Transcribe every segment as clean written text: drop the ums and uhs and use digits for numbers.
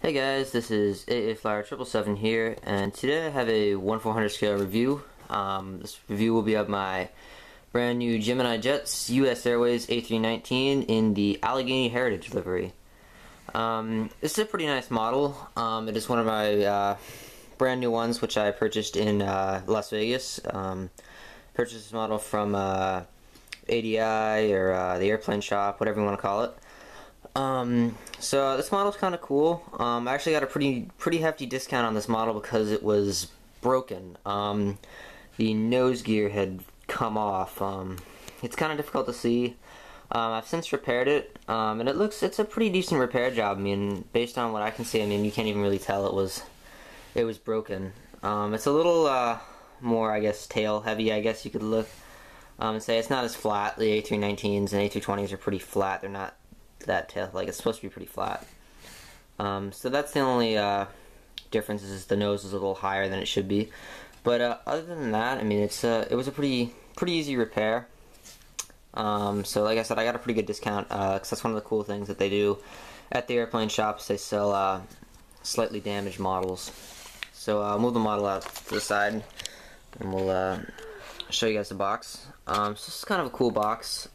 Hey guys, this is AA Flyer777 here, and today I have a 1/400 scale review. This review will be of my brand new Gemini Jets US Airways A319 in the Allegheny Heritage livery. This is a pretty nice model. It is one of my brand new ones which I purchased in Las Vegas. Purchased this model from ADI or the airplane shop, whatever you want to call it. So this model's kind of cool. I actually got a pretty hefty discount on this model because it was broken. The nose gear had come off. It's kind of difficult to see. I've since repaired it, and it's a pretty decent repair job. I mean, based on what I can see, I mean, you can't even really tell it was broken. It's a little more, I guess, tail heavy, I guess you could look and say. It's not as flat. The A319s and A320s are pretty flat. They're not that tail, like it's supposed to be pretty flat. So that's the only difference, is the nose is a little higher than it should be. But other than that, I mean, it was a pretty easy repair. So like I said, I got a pretty good discount because that's one of the cool things that they do at the airplane shops. They sell slightly damaged models. So I'll move the model out to the side, and we'll show you guys the box. So this is kind of a cool box.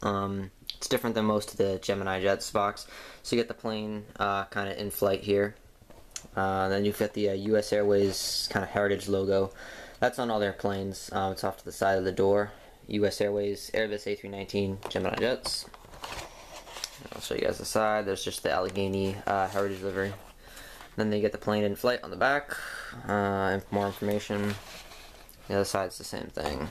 It's different than most of the Gemini Jets box. So you get the plane kind of in flight here. Then you've got the US Airways kind of heritage logo. That's on all their planes. It's off to the side of the door. US Airways Airbus A319 Gemini Jets. I'll show you guys the side. There's just the Allegheny heritage livery. Then they get the plane in flight on the back. And for more information, the other side's the same thing.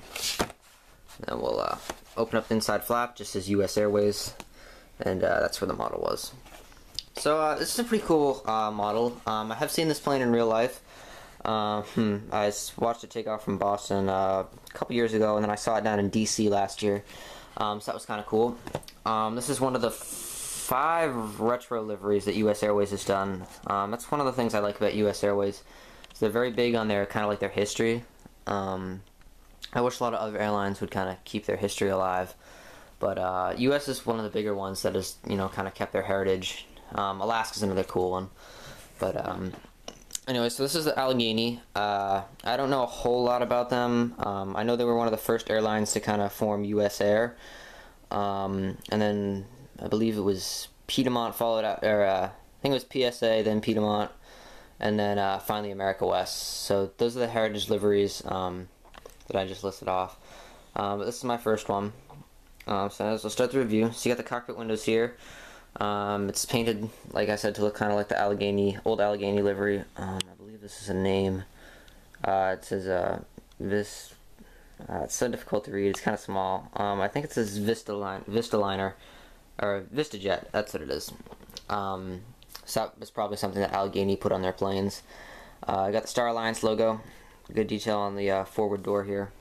Then we'll open up the inside flap, just as US Airways, and that's where the model was. So this is a pretty cool model. I have seen this plane in real life. I watched it take off from Boston a couple years ago, and then I saw it down in DC last year. So that was kind of cool. This is one of the 5 retro liveries that US Airways has done. That's one of the things I like about US Airways. So they're very big on their kind of like their history. I wish a lot of other airlines would kind of keep their history alive, but US is one of the bigger ones that has, you know, kind of kept their heritage. Alaska's another cool one, but anyway, so this is the Allegheny. I don't know a whole lot about them. I know they were one of the first airlines to kind of form US Air, and then I believe it was Piedmont followed out, or I think it was PSA, then Piedmont, and then finally America West. So those are the heritage liveries that I just listed off. But this is my first one. So we'll start the review. So you got the cockpit windows here. It's painted, like I said, to look kind of like the old Allegheny livery. I believe this is a name. It says it's so difficult to read. It's kind of small. I think it says Vistaliner, or VistaJet. That's what it is. So it's probably something that Allegheny put on their planes. I got the Star Alliance logo. Good detail on the forward door here.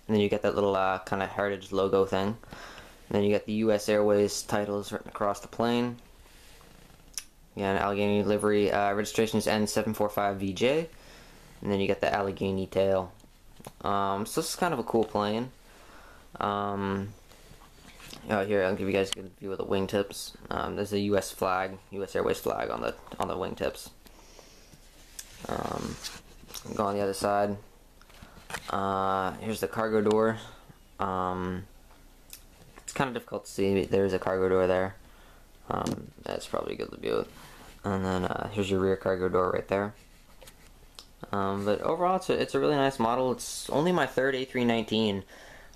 And then you get that little kind of heritage logo thing. And then you get the US Airways titles written across the plane. Again, Allegheny livery, registration is N745VJ. And then you get the Allegheny tail. So this is kind of a cool plane. Here, I'll give you guys a good view of the wingtips. There's a US flag, US Airways flag on the wingtips. Go on the other side. Here's the cargo door. It's kind of difficult to see. There's a cargo door there. That's probably good to view it. And then here's your rear cargo door right there. But overall, it's a really nice model. It's only my third A319.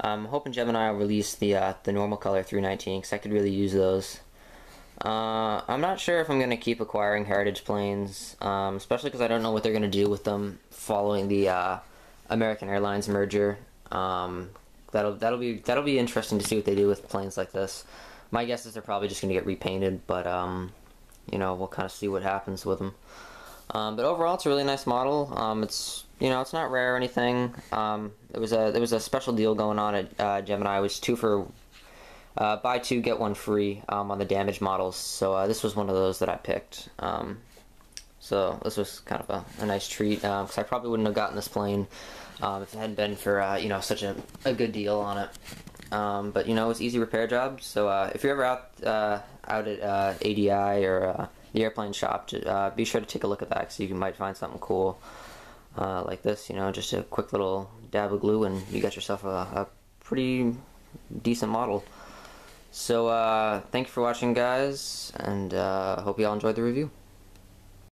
I'm hoping Gemini will release the normal color 319 because I could really use those. I'm not sure if I'm going to keep acquiring heritage planes, especially because I don't know what they're going to do with them following the American Airlines merger. That'll be interesting to see what they do with planes like this. My guess is they're probably just going to get repainted, but you know, we'll kind of see what happens with them. But overall, it's a really nice model. It's not rare or anything. There was a special deal going on at Gemini. It was buy 2 get 1 free on the damaged models. So this was one of those that I picked. So this was kind of a nice treat because I probably wouldn't have gotten this plane if it hadn't been for such a good deal on it. But it's easy repair job. So if you're ever out at ADI or the airplane shop, be sure to take a look at that because you might find something cool like this. You know, just a quick little dab of glue and you got yourself a pretty decent model. So thank you for watching, guys, and hope you all enjoyed the review.